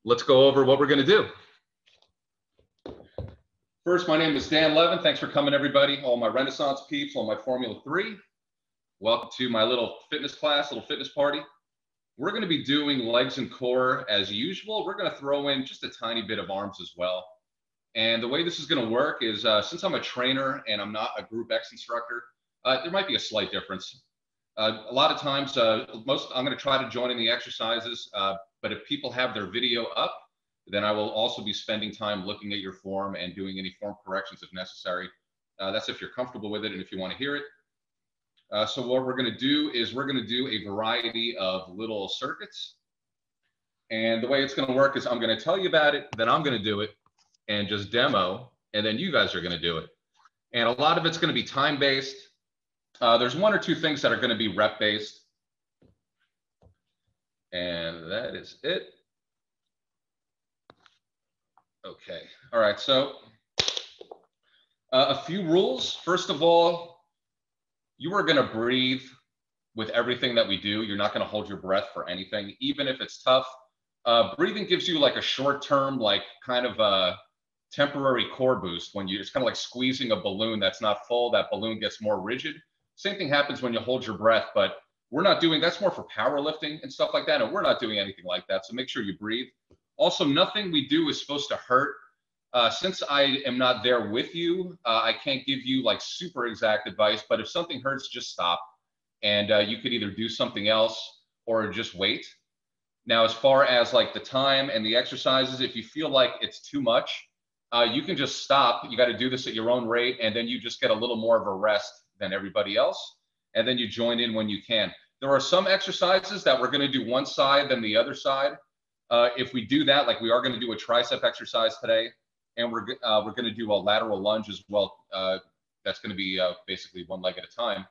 Let's go over what we're going to do. First, my name is Dan Levin. Thanks for coming, everybody. All my Renaissance peeps, all my Formula 3. Welcome to my little fitness class, little fitness party. We're going to be doing legs and core as usual. We're going to throw in just a tiny bit of arms as well. And the way this is going to work is since I'm a trainer and I'm not a Group X instructor, there might be a slight difference. A lot of times, I'm going to try to join in the exercises, but if people have their video up, then I will also be spending time looking at your form and doing any form corrections if necessary. That's if you're comfortable with it and if you want to hear it. So what we're going to do is we're going to do a variety of little circuits. And the way it's going to work is I'm going to tell you about it, then I'm going to do it and just demo, and then you guys are going to do it. And a lot of it's going to be time-based. There's one or two things that are going to be rep-based. And that is it. Okay. All right. So a few rules. First of all, you are going to breathe with everything that we do. You're not going to hold your breath for anything, even if it's tough. Breathing gives you like a short-term, like kind of a temporary core boost. When it's kind of like squeezing a balloon that's not full, that balloon gets more rigid. Same thing happens when you hold your breath, but we're not doing, that's more for powerlifting and stuff like that. And we're not doing anything like that. So make sure you breathe. Also, nothing we do is supposed to hurt. Since I am not there with you, I can't give you like super exact advice, but if something hurts, just stop. And you could either do something else or just wait. Now, as far as like the time and the exercises, if you feel like it's too much, you can just stop. You got to do this at your own rate, and then you just get a little more of a rest than everybody else. And then you join in when you can. There are some exercises that we're going to do one side, then the other side. If we do that, like we are going to do a tricep exercise today, and we're going to do a lateral lunge as well. That's going to be basically one leg at a time.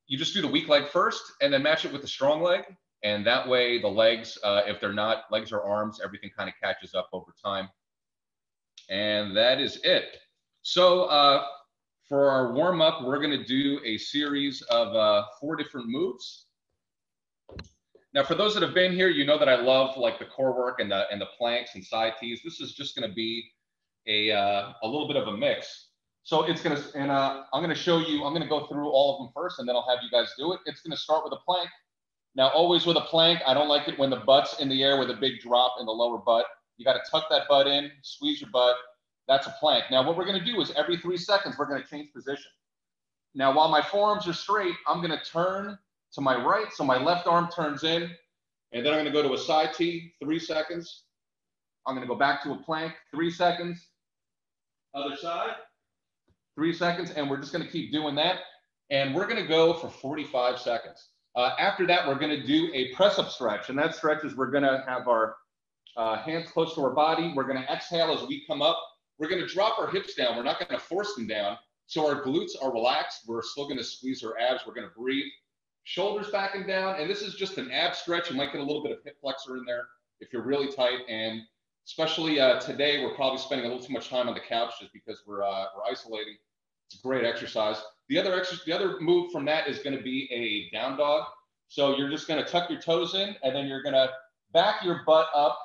You just do the weak leg first, and then match it with the strong leg. And that way the legs, if they're not legs or arms, everything kind of catches up over time. And that is it. So for our warm up, we're going to do a series of 4 different moves. Now, for those that have been here, you know that I love like the core work and the planks and side tees. This is just going to be a little bit of a mix. So it's going to, and I'm going to show you, I'm going to go through all of them first, and then I'll have you guys do it. It's going to start with a plank. Now, always with a plank, I don't like it when the butt's in the air with a big drop in the lower butt. You got to tuck that butt in, squeeze your butt. That's a plank. Now, what we're going to do is every 3 seconds, we're going to change position. Now, while my forearms are straight, I'm going to turn to my right, so my left arm turns in, and then I'm going to go to a side T, 3 seconds. I'm going to go back to a plank, 3 seconds. Other side, 3 seconds, and we're just going to keep doing that. And we're going to go for 45 seconds. After that, we're going to do a press-up stretch, and that stretch is we're going to have our hands close to our body. We're going to exhale as we come up. We're going to drop our hips down. We're not going to force them down. So our glutes are relaxed. We're still going to squeeze our abs. We're going to breathe. Shoulders back and down. And this is just an ab stretch. You might get a little bit of hip flexor in there if you're really tight. And especially today, we're probably spending a little too much time on the couch just because we're isolating. It's a great exercise. The other move from that is going to be a down dog. So you're just going to tuck your toes in, and then you're going to back your butt up.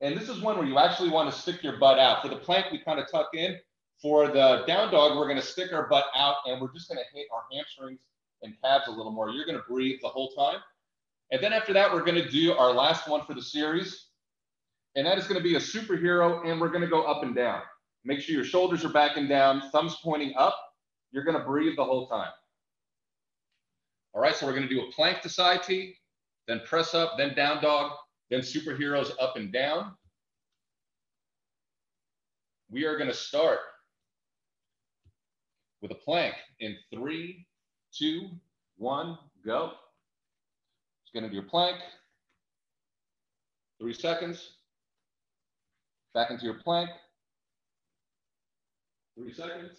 And this is one where you actually want to stick your butt out. For the plank, we kind of tuck in. For the down dog, we're going to stick our butt out, and we're just going to hit our hamstrings and calves a little more. You're going to breathe the whole time. And then after that, we're going to do our last one for the series. And that is going to be a superhero, and we're going to go up and down. Make sure your shoulders are back and down, thumbs pointing up. You're going to breathe the whole time. All right, so we're going to do a plank to side T, then press up, then down dog, then superheroes up and down. We are going to start with a plank in 3, 2, 1, go. It's going to be your plank. 3 seconds. Back into your plank. 3 seconds.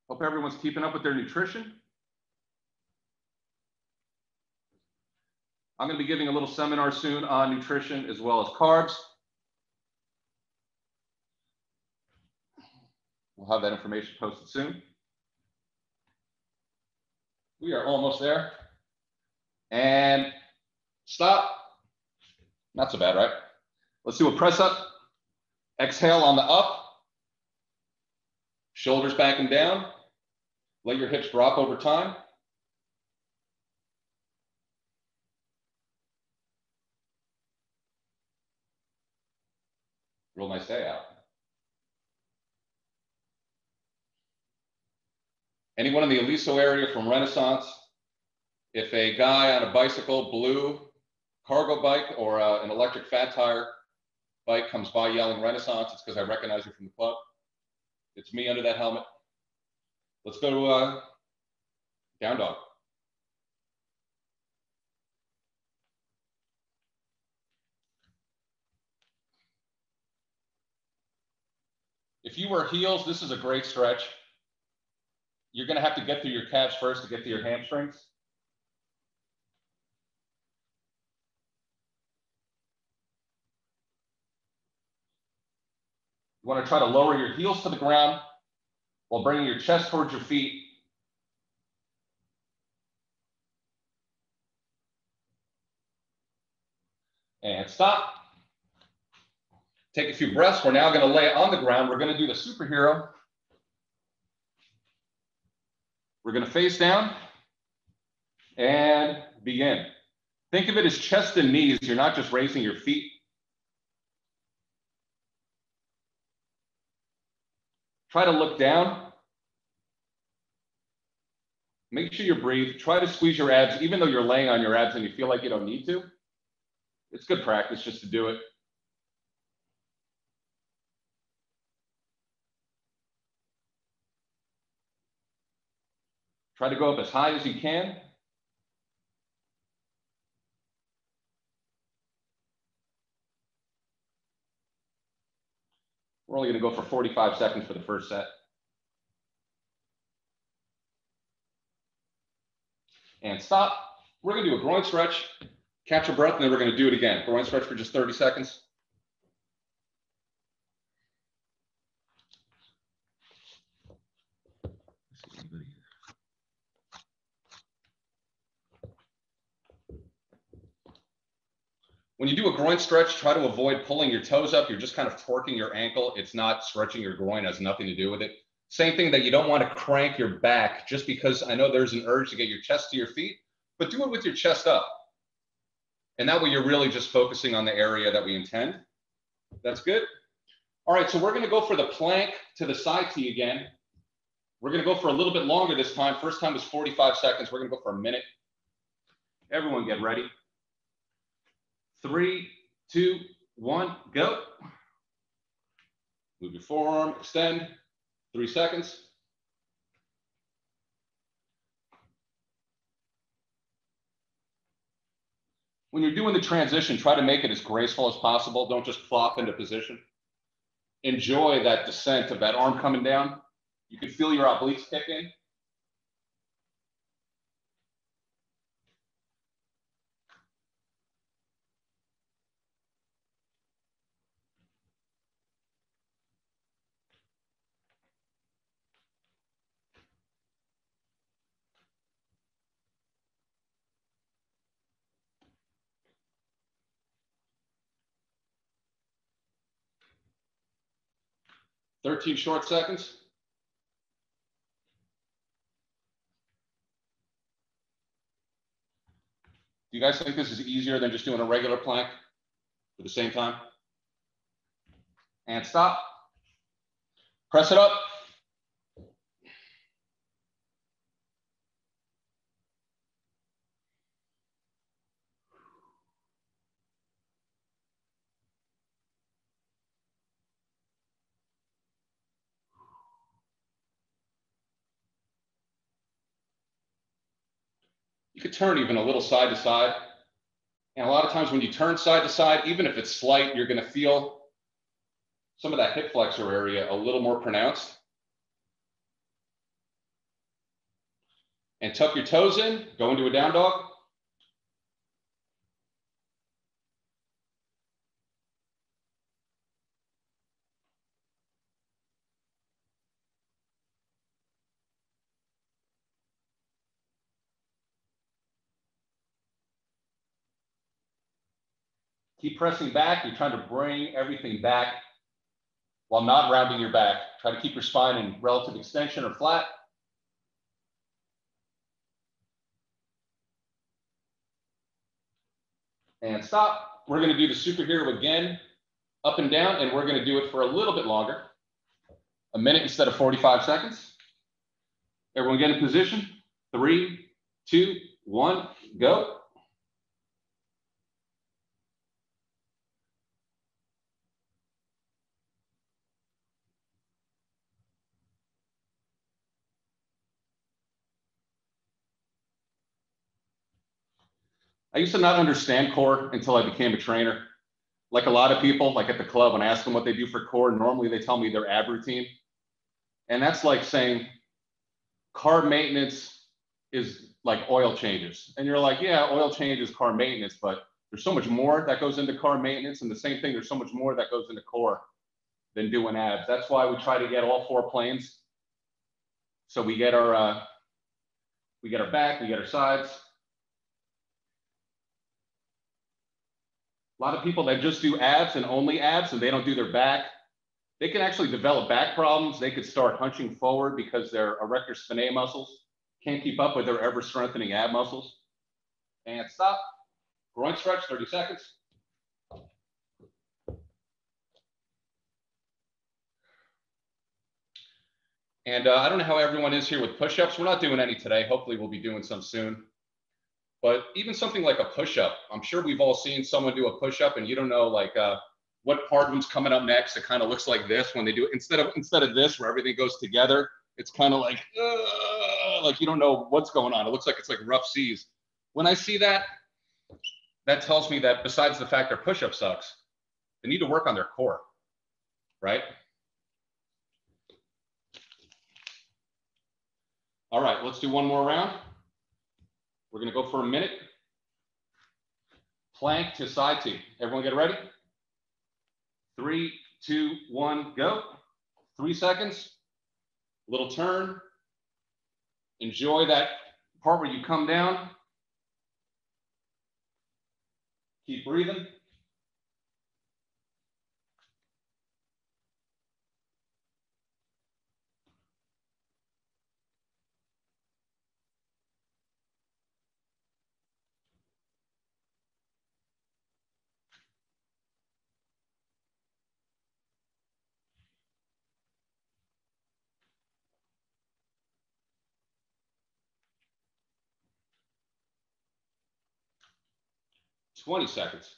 Hope everyone's keeping up with their nutrition. I'm going to be giving a little seminar soon on nutrition as well as carbs. We'll have that information posted soon. We are almost there. And stop. Not so bad, right? Let's do a press up. Exhale on the up. Shoulders back and down. Let your hips drop over time. Real nice day out. Anyone in the Aliso area from Renaissance, if a guy on a bicycle, blue cargo bike, or an electric fat tire bike comes by yelling Renaissance, it's because I recognize you from the club. It's me under that helmet. Let's go to down dog. If you wear heels, this is a great stretch. You're going to have to get through your calves first to get to your hamstrings. You want to try to lower your heels to the ground while bringing your chest towards your feet. And stop. Take a few breaths. We're now going to lay on the ground. We're going to do the superhero. We're going to face down and begin. Think of it as chest and knees. You're not just raising your feet. Try to look down. Make sure you breathe. Try to squeeze your abs, even though you're laying on your abs and you feel like you don't need to. It's good practice just to do it. Try to go up as high as you can. We're only going to go for 45 seconds for the first set. And stop. We're going to do a groin stretch, catch your breath, and then we're going to do it again. Groin stretch for just 30 seconds. When you do a groin stretch, try to avoid pulling your toes up. You're just kind of torquing your ankle. It's not stretching your groin. It has nothing to do with it. Same thing that you don't want to crank your back just because I know there's an urge to get your chest to your feet, but do it with your chest up. And that way you're really just focusing on the area that we intend. That's good. All right, so we're going to go for the plank to the side T again. We're going to go for a little bit longer this time. First time was 45 seconds. We're going to go for a minute. Everyone get ready. 3, 2, 1, go. Move your forearm, extend. 3 seconds. When you're doing the transition, try to make it as graceful as possible. Don't just flop into position. Enjoy that descent of that arm coming down. You can feel your obliques kick in. Thirteen short seconds. Do you guys think this is easier than just doing a regular plank at the same time? And stop. Press it up. You could turn even a little side to side. And a lot of times when you turn side to side, even if it's slight, you're going to feel some of that hip flexor area a little more pronounced. And tuck your toes in, go into a down dog. Keep pressing back. You're trying to bring everything back while not rounding your back. Try to keep your spine in relative extension or flat. And stop. We're going to do the superhero again, up and down, and we're going to do it for a little bit longer, a minute instead of 45 seconds. Everyone get in position. 3, 2, 1, go. I used to not understand core until I became a trainer. Like a lot of people, like at the club, when I ask them what they do for core, normally they tell me their ab routine. And that's like saying carb maintenance is like oil changes. And you're like, yeah, oil changes, carb maintenance, but there's so much more that goes into carb maintenance. And the same thing, there's so much more that goes into core than doing abs. That's why we try to get all 4 planes. So we get our back, we get our sides. A lot of people that just do abs and only abs and they don't do their back, they can actually develop back problems. They could start hunching forward because their erector spinae muscles can't keep up with their ever strengthening ab muscles. And stop. Groin stretch, 30 seconds. And I don't know how everyone is here with push-ups. We're not doing any today. Hopefully we'll be doing some soon. But even something like a push-up, I'm sure we've all seen someone do a push-up and you don't know like what part one's coming up next. It kind of looks like this when they do it. Instead of this where everything goes together, it's kind of like you don't know what's going on. It looks like it's like rough seas. When I see that, that tells me that besides the fact their push-up sucks, they need to work on their core, right? All right, let's do one more round. We're going to go for a minute. Plank to side T. Everyone get ready? 3, 2, 1, go. 3 seconds. Little turn. Enjoy that part where you come down. Keep breathing. Twenty seconds.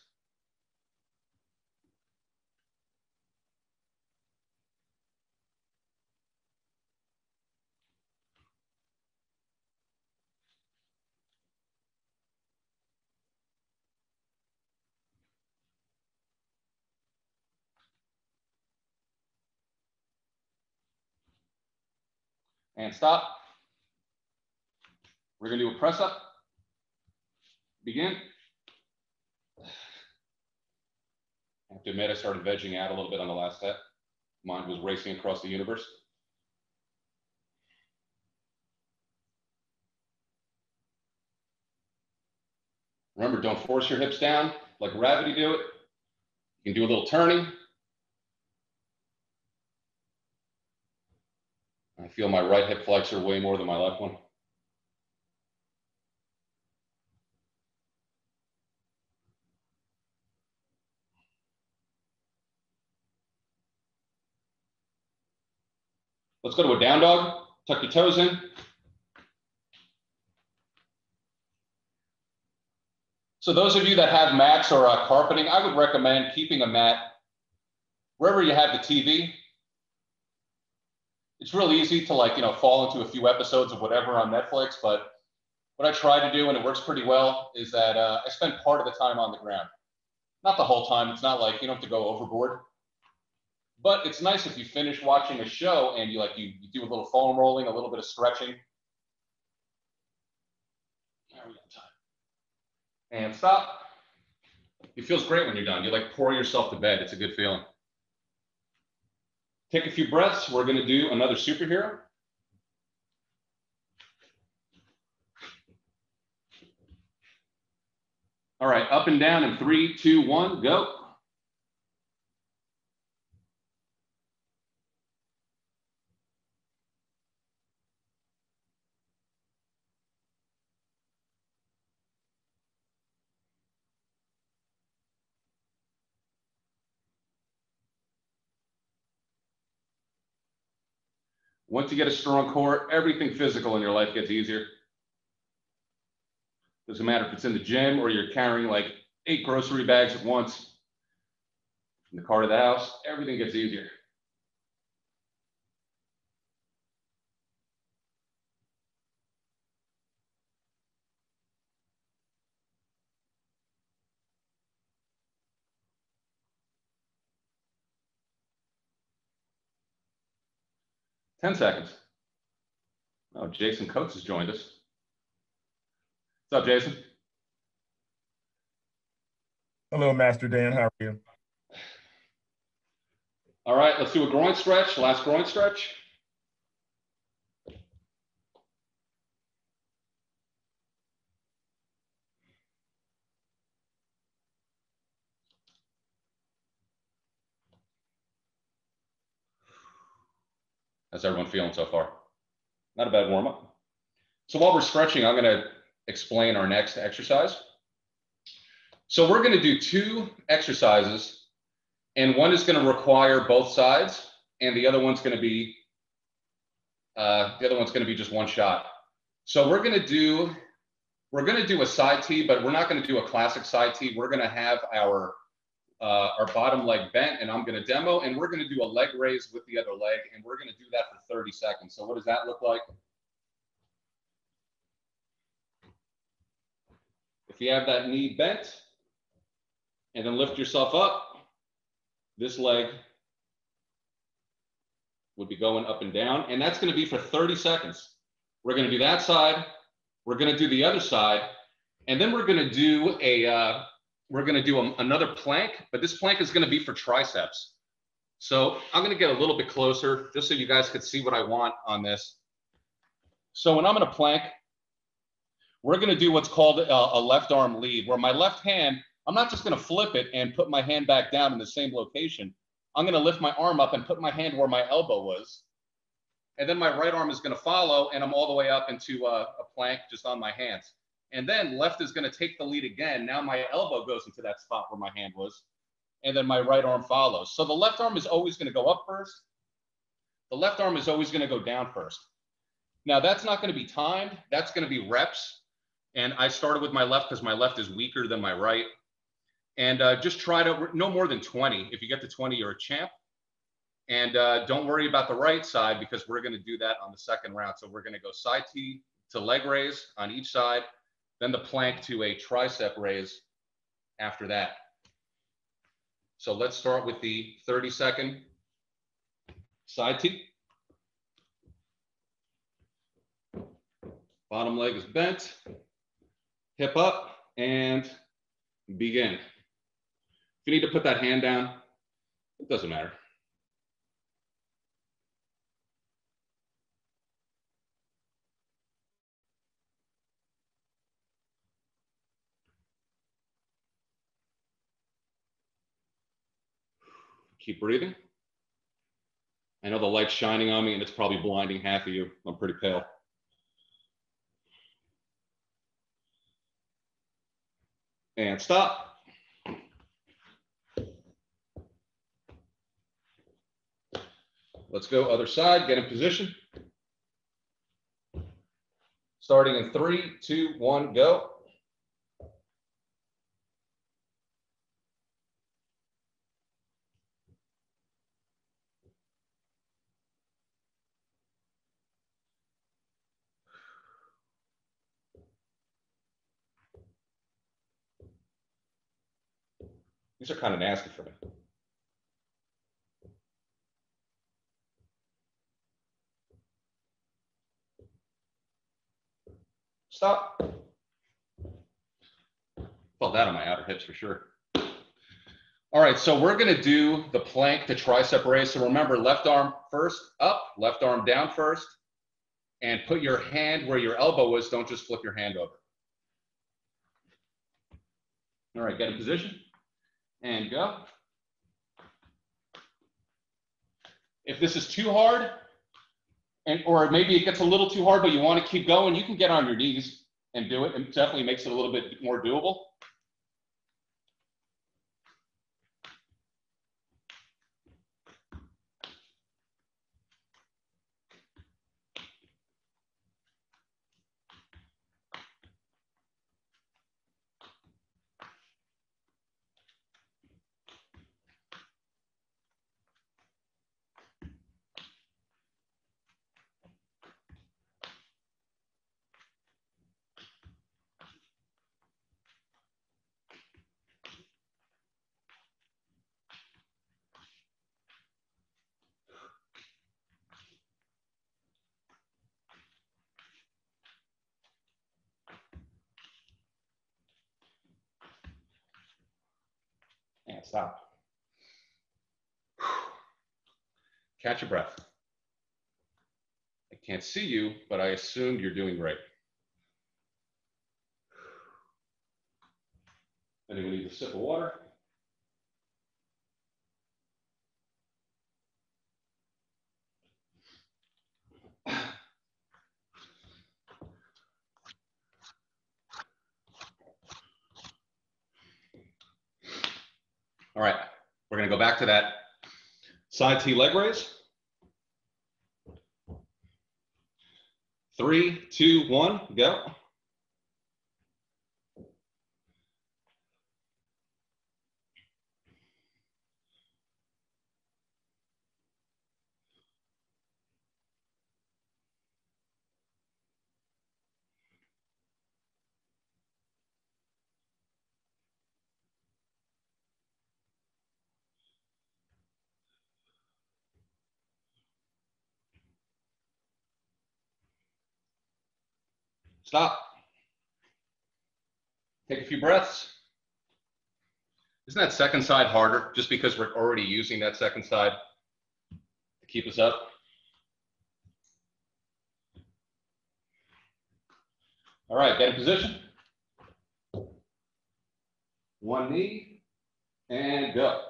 And stop. We're going to do a press up. Begin. I have to admit, I started vegging out a little bit on the last set. Mind was racing across the universe. Remember, don't force your hips down. Let gravity do it. You can do a little turning. I feel my right hip flexor way more than my left one. Let's go to a down dog. Tuck your toes in. So those of you that have mats or carpeting, I would recommend keeping a mat wherever you have the TV. It's really easy to fall into a few episodes of whatever on Netflix, but what I try to do, and it works pretty well, is that I spend part of the time on the ground. Not the whole time. It's not like you don't have to go overboard. But it's nice if you finish watching a show and you do a little foam rolling, a little bit of stretching. There we go, time. And stop. It feels great when you're done. You pour yourself to bed. It's a good feeling. Take a few breaths. We're going to do another superhero. All right, up and down in 3, 2, 1, go. Once you get a strong core, everything physical in your life gets easier. Doesn't matter if it's in the gym or you're carrying like 8 grocery bags at once. From the car to the house, everything gets easier. Ten seconds. Oh, Jason Coates has joined us. What's up, Jason? Hello, Master Dan. How are you? All right, let's do a groin stretch. Last groin stretch. How's everyone feeling so far? Not a bad warm-up. So while we're stretching, I'm going to explain our next exercise. So we're going to do 2 exercises, and one is going to require both sides, and the other one's going to be just one shot. So we're going to do a side T, but we're not going to do a classic side T. We're going to have our bottom leg bent, and I'm going to demo, and we're going to do a leg raise with the other leg, and we're going to do that for 30 seconds. So what does that look like? If you have that knee bent, and then lift yourself up, this leg would be going up and down, and that's going to be for 30 seconds. We're going to do that side, we're going to do the other side, and then we're going to do another plank, but this plank is going to be for triceps. So I'm going to get a little bit closer just so you guys could see what I want on this. So when I'm in a plank, we're going to do what's called a left arm lead, where my left hand, I'm not just going to flip it and put my hand back down in the same location. I'm going to lift my arm up and put my hand where my elbow was. And then my right arm is going to follow, and I'm all the way up into a plank just on my hands. And then left is going to take the lead again. Now my elbow goes into that spot where my hand was, and then my right arm follows. So the left arm is always going to go up first. The left arm is always going to go down first. Now that's not going to be timed. That's going to be reps. And I started with my left because my left is weaker than my right. And just try to no more than 20. If you get to 20, you're a champ. And don't worry about the right side, because we're going to do that on the second round. So we're going to go side T to leg raise on each side, then the plank to a tricep raise after that. So let's start with the 30-second side T. Bottom leg is bent, hip up, and begin. If you need to put that hand down, it doesn't matter. Keep breathing. I know the light's shining on me and it's probably blinding half of you. I'm pretty pale. And stop. Let's go other side, get in position. Starting in 3, 2, 1, go. These are kind of nasty for me. Stop. Felt that on my outer hips for sure. All right, so we're going to do the plank to tricep raise. So remember, left arm first up, left arm down first, and put your hand where your elbow is. Don't just flip your hand over. All right, get in position and go. If this is too hard, or maybe it gets a little too hard, but you want to keep going, you can get on your knees and do it. It definitely makes it a little bit more doable. And stop. Catch your breath. I can't see you, but I assume you're doing great. Anyone need a sip of water? All right, we're gonna go back to that side T leg raise. 3, 2, 1, go. Stop. Take a few breaths. Isn't that second side harder just because we're already using that second side to keep us up? All right, get in position. One knee and go.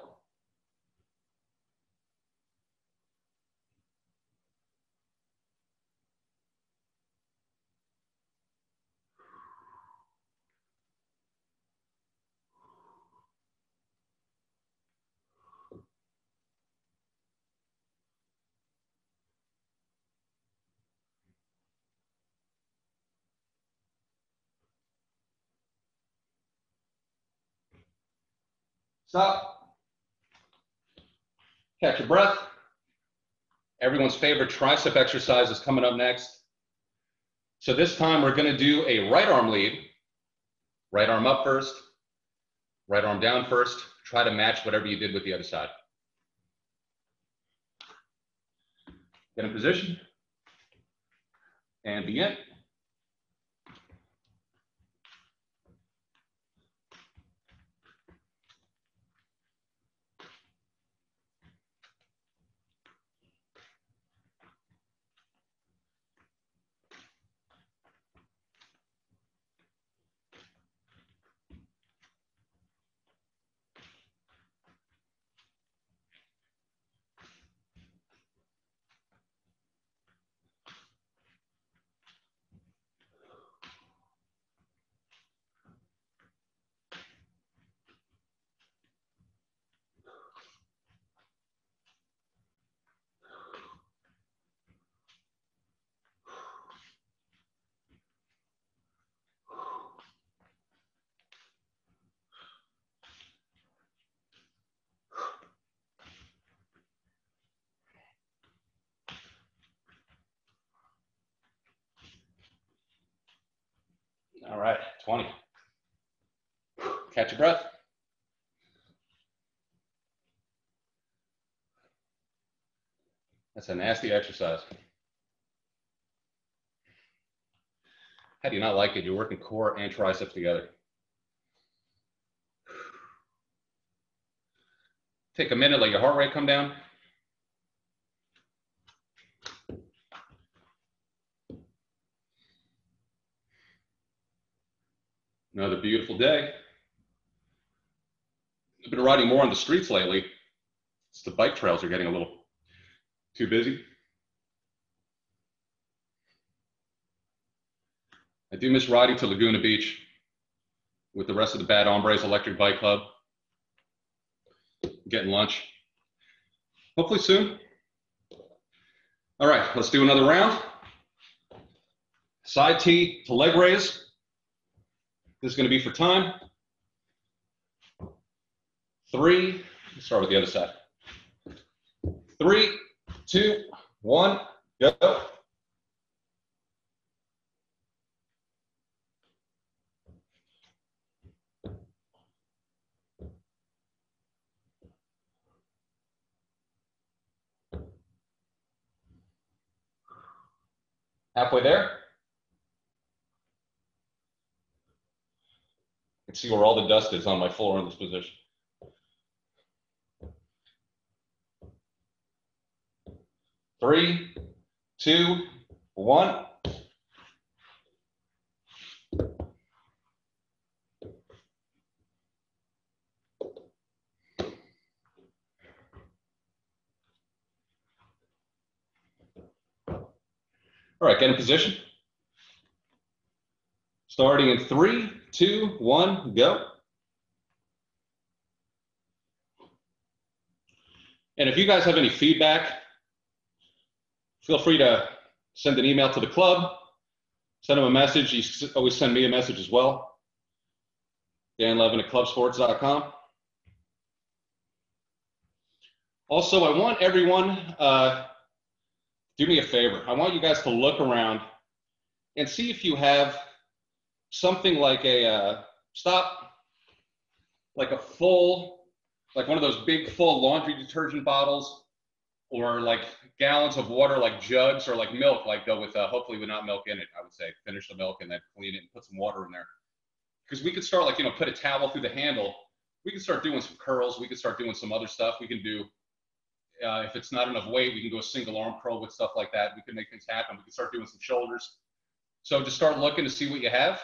Stop. Catch your breath. Everyone's favorite tricep exercise is coming up next. So this time we're going to do a right arm lead. Right arm up first, right arm down first. Try to match whatever you did with the other side. Get in position and begin. All right, 20. Catch your breath. That's a nasty exercise. How do you not like it? You're working core and triceps together. Take a minute, let your heart rate come down. Another beautiful day. I've been riding more on the streets lately. The bike trails are getting a little too busy. I do miss riding to Laguna Beach with the rest of the Bad Hombres Electric Bike Club, getting lunch. Hopefully soon. All right, let's do another round. Side T to leg raise. This is going to be for time. 3, let's start with the other side. 3, 2, 1, go. Halfway there. You can see where all the dust is on my floor in this position. 3, 2, 1. All right, get in position. Starting in 3, 2, 1, go. And if you guys have any feedback, feel free to send an email to the club, send them a message. You always send me a message as well. Dan Levin at ClubSports.com. Also, I want everyone, do me a favor. I want you guys to look around and see if you have something like a stop, like a full, like one of those big full laundry detergent bottles, or like gallons of water, like jugs, or like milk, like go with, hopefully with not milk in it, I would say. Finish the milk and then clean it and put some water in there. Because we could start like, put a towel through the handle. We can start doing some curls. We can start doing some other stuff. We can do, if it's not enough weight, we can go a single arm curl with stuff like that. We can make things happen. We can start doing some shoulders. So just start looking to see what you have.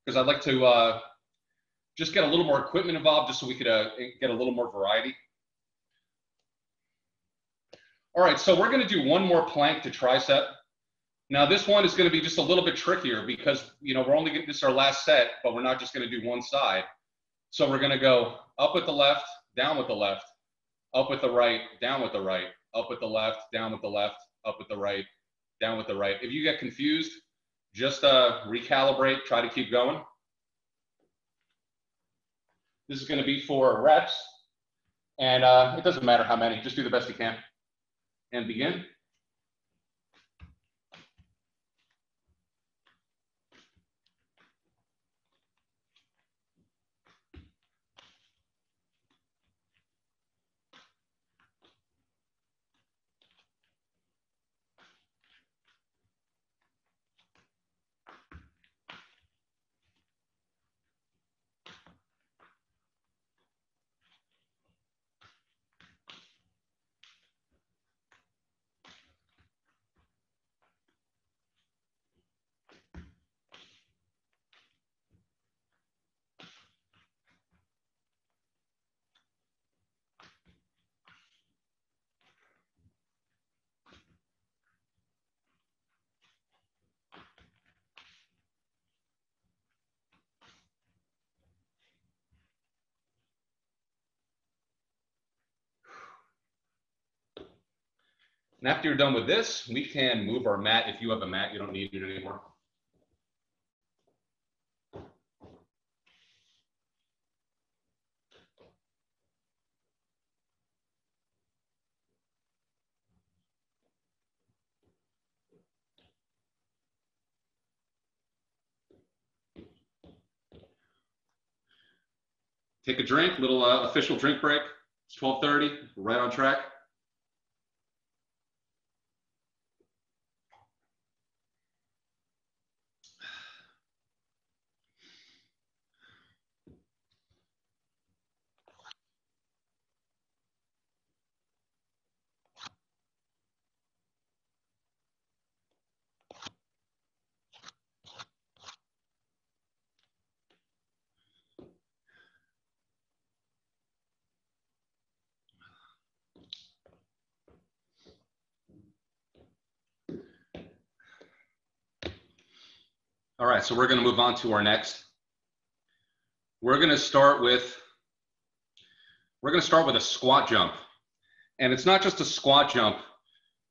Because I'd like to just get a little more equipment involved just so we could get a little more variety. All right, so we're going to do one more plank to tricep. Now this one is going to be just a little bit trickier because, we're only getting this our last set, but we're not just going to do one side. So we're going to go up with the left, down with the left, up with the right, down with the right, up with the left, down with the left, up with the right, down with the right. If you get confused, just recalibrate, try to keep going. This is going to be 4 reps, and it doesn't matter how many, just do the best you can. And begin. And after you're done with this, we can move our mat. If you have a mat, you don't need it anymore. Take a drink, little official drink break. It's 12:30, we're right on track. All right, so we're going to move on to our next. We're going to start with a squat jump. And it's not just a squat jump.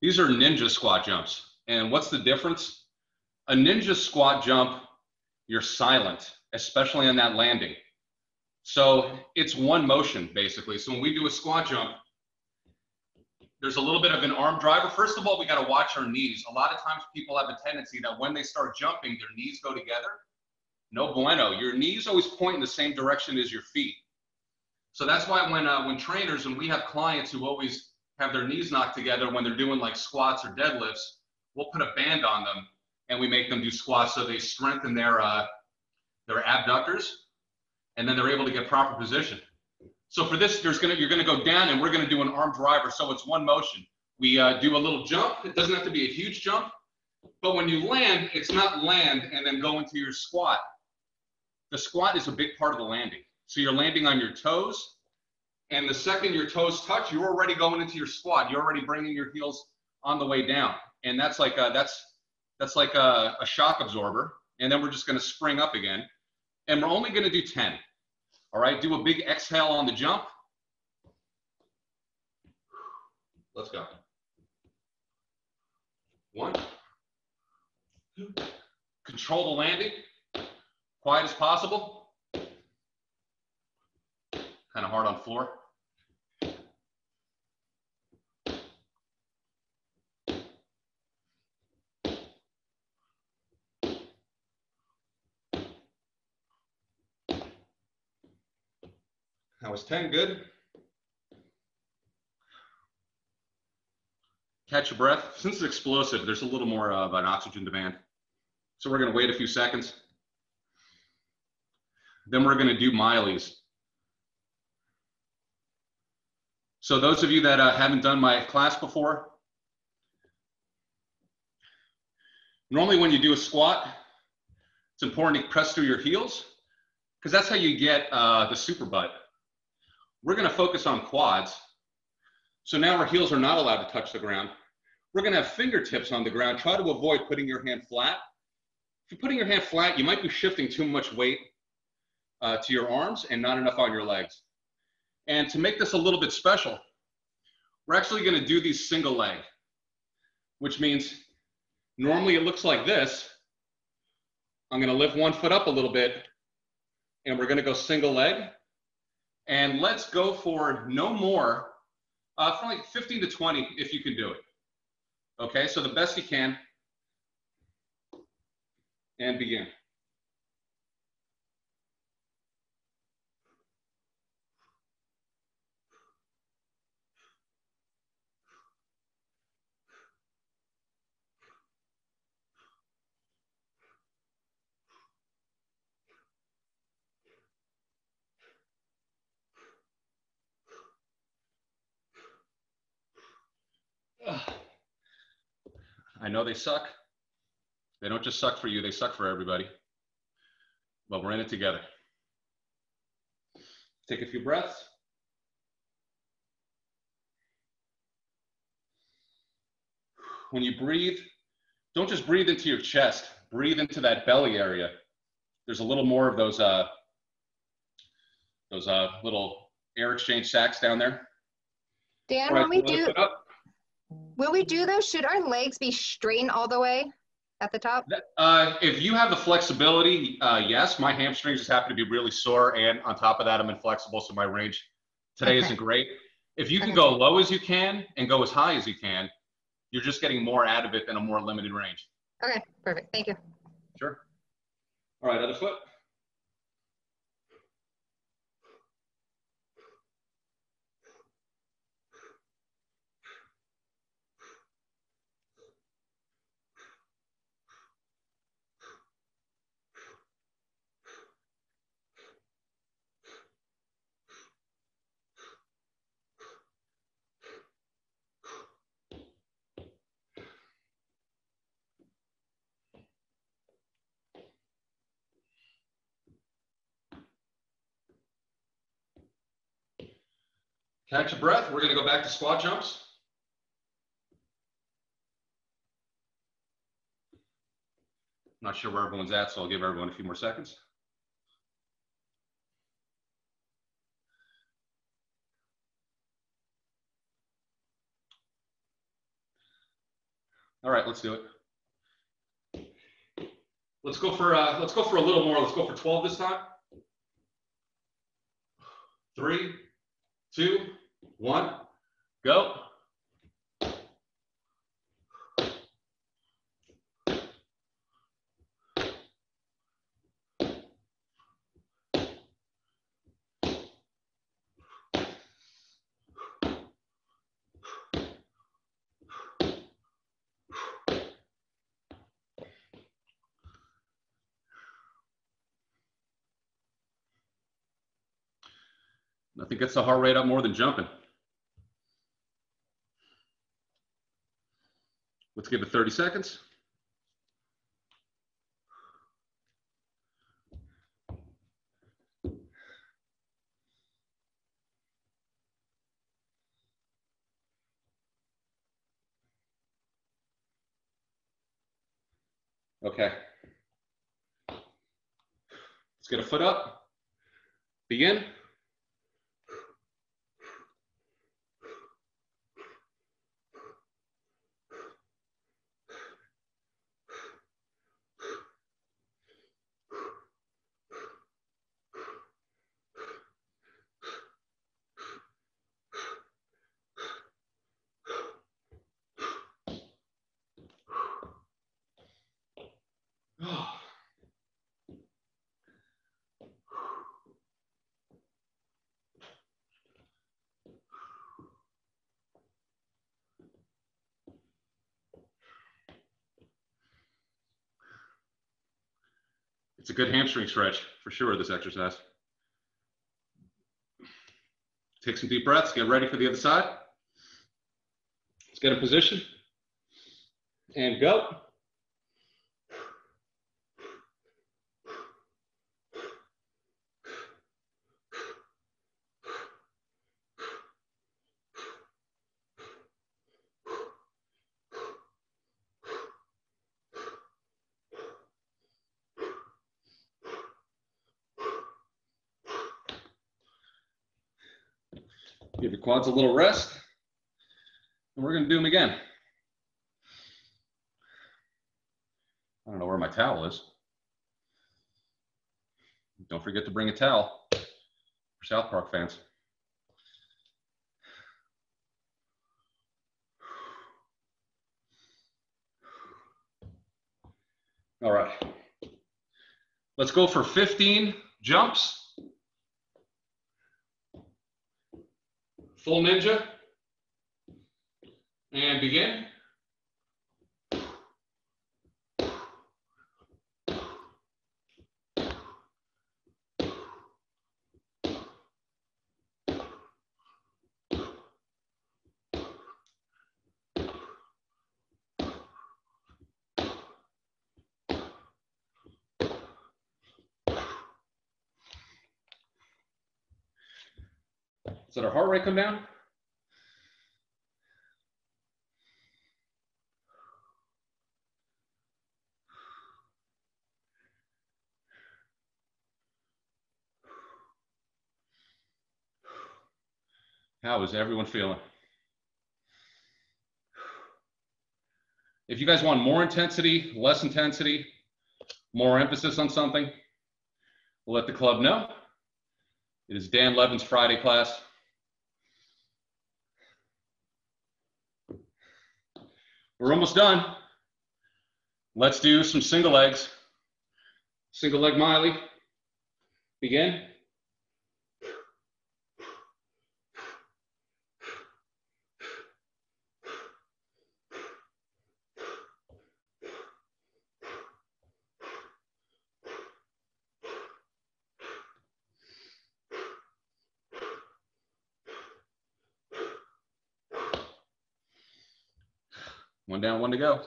These are ninja squat jumps. And what's the difference? A ninja squat jump, you're silent, especially on that landing. So it's one motion, basically. So when we do a squat jump, there's a little bit of an arm driver. First of all, we got to watch our knees. A lot of times people have a tendency that when they start jumping, their knees go together. No bueno. Your knees always point in the same direction as your feet. So that's why when trainers, and we have clients who always have their knees knocked together when they're doing like squats or deadlifts, we'll put a band on them and we make them do squats so they strengthen their abductors, and then they're able to get proper position. So for this, you're gonna go down and we're gonna do an arm driver. So it's one motion. We do a little jump. It doesn't have to be a huge jump, but when you land, it's not land and then go into your squat. The squat is a big part of the landing. So you're landing on your toes, and the second your toes touch, you're already going into your squat. You're already bringing your heels on the way down, and that's like a shock absorber. And then we're just going to spring up again, and we're only going to do 10. All right, do a big exhale on the jump. Let's go. 1, 2. Control the landing, quiet as possible. Kind of hard on floor. That was 10, good. Catch your breath. Since it's explosive, there's a little more of an oxygen demand. So we're gonna wait a few seconds. Then we're gonna do Miley's. So those of you that haven't done my class before, normally when you do a squat, it's important to press through your heels because that's how you get the super butt. We're gonna focus on quads. So now our heels are not allowed to touch the ground. We're gonna have fingertips on the ground. Try to avoid putting your hand flat. If you're putting your hand flat, you might be shifting too much weight to your arms and not enough on your legs. And to make this a little bit special, we're actually gonna do these single leg, which means normally it looks like this. I'm gonna lift one foot up a little bit and we're gonna go single leg. And let's go for no more, for like 15 to 20 if you can do it. Okay, so the best you can, and begin. I know they suck. They don't just suck for you, they suck for everybody. But we're in it together. Take a few breaths. When you breathe, don't just breathe into your chest, breathe into that belly area. There's a little more of those little air exchange sacs down there. Dan, Right, when we do those, should our legs be straightened all the way at the top? If you have the flexibility, yes. My hamstrings just happen to be really sore, and on top of that, I'm inflexible, so my range today isn't great. If you can go low as you can and go as high as you can, you're just getting more out of it than a more limited range. Okay, perfect. Thank you. Sure. All right, other foot. Catch a breath. We're going to go back to squat jumps. Not sure where everyone's at, so I'll give everyone a few more seconds. All right, let's do it. Let's go for a little more. Let's go for 12 this time. 3, 2, 1, go. Nothing gets the heart rate up more than jumping. Let's give it 30 seconds. Okay. Let's get a foot up. Begin. It's a good hamstring stretch for sure, this exercise. Take some deep breaths, get ready for the other side. Let's get in position and go. Give your quads a little rest, and we're going to do them again. I don't know where my towel is. Don't forget to bring a towel for South Park fans. All right. Let's go for 15 jumps. Full ninja. And begin. Did our heart rate come down? How is everyone feeling? If you guys want more intensity, less intensity, more emphasis on something, we'll let the club know. It is Dan Levin's Friday class. We're almost done. Let's do some single legs. Single leg Miley. Begin. One down, one to go.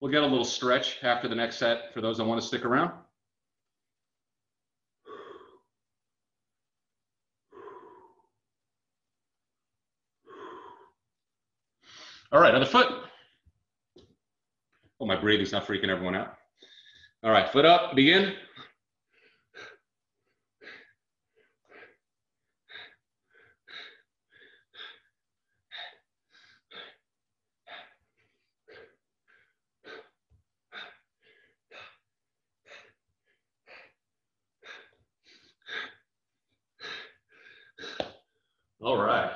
We'll get a little stretch after the next set for those that want to stick around. All right, other foot. Oh, my breathing's not freaking everyone out. All right, foot up, begin. All right.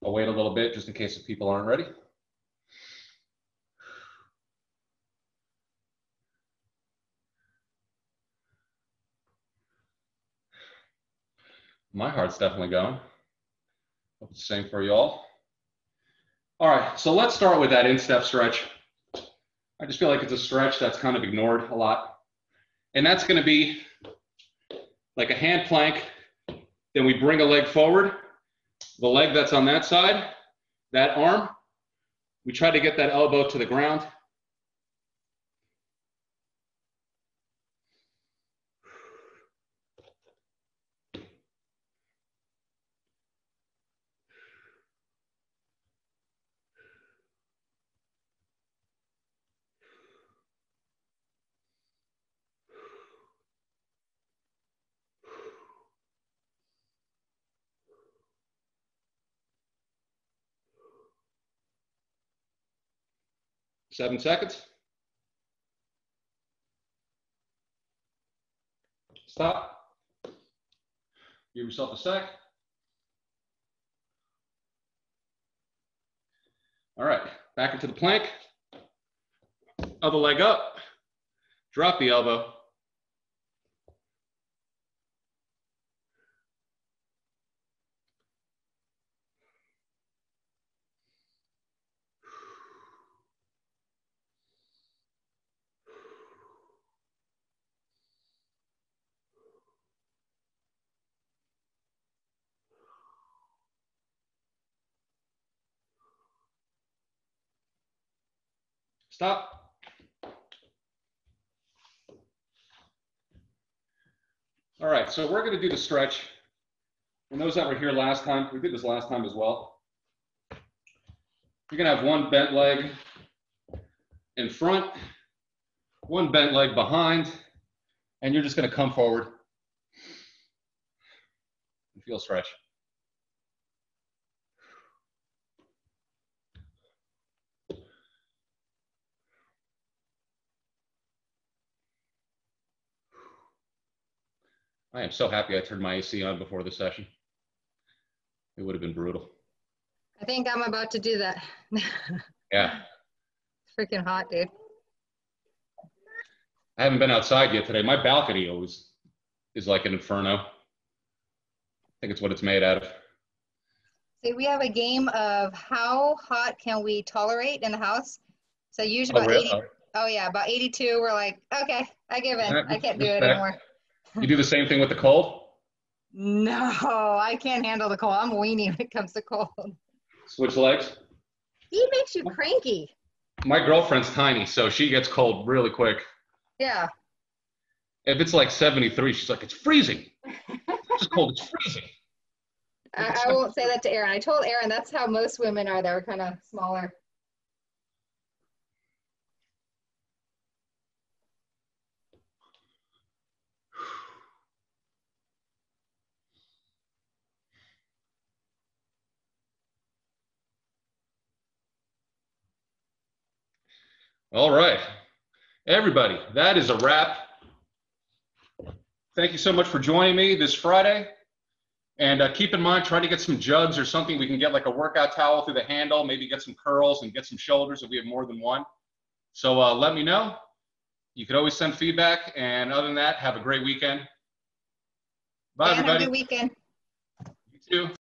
I'll wait a little bit just in case if people aren't ready. My heart's definitely going. Hope it's the same for you all. All right, so let's start with that instep stretch. I just feel like it's a stretch that's kind of ignored a lot. And that's going to be like a hand plank. Then we bring a leg forward. The leg that's on that side, that arm, we try to get that elbow to the ground. Seven seconds. Stop. Give yourself a sec. All right, back into the plank. Other leg up. Drop the elbow. Stop. All right, so we're going to do the stretch. And those that were here last time, we did this last time as well. You're going to have one bent leg in front, one bent leg behind, and you're just going to come forward and feel stretch. I am so happy I turned my AC on before the session. It would have been brutal. I think I'm about to do that. Yeah. It's freaking hot, dude. I haven't been outside yet today. My balcony always is like an inferno. I think it's what it's made out of. See, we have a game of how hot can we tolerate in the house. So usually about really? 80. Oh yeah, about 82. We're like, okay, I give in. I can't do it anymore. You do the same thing with the cold? No, I can't handle the cold. I'm weenie when it comes to cold. Switch legs? He makes you cranky. My girlfriend's tiny, so she gets cold really quick. Yeah. If it's like 73, she's like, it's freezing. It's just cold, it's freezing. I won't say that to Aaron. I told Aaron that's how most women are. They're kind of smaller. All right. Everybody, that is a wrap. Thank you so much for joining me this Friday. And keep in mind, try to get some jugs or something. We can get like a workout towel through the handle, maybe get some curls and get some shoulders if we have more than one. So let me know. You could always send feedback. And other than that, have a great weekend. Bye, everybody. Have a good weekend. You too.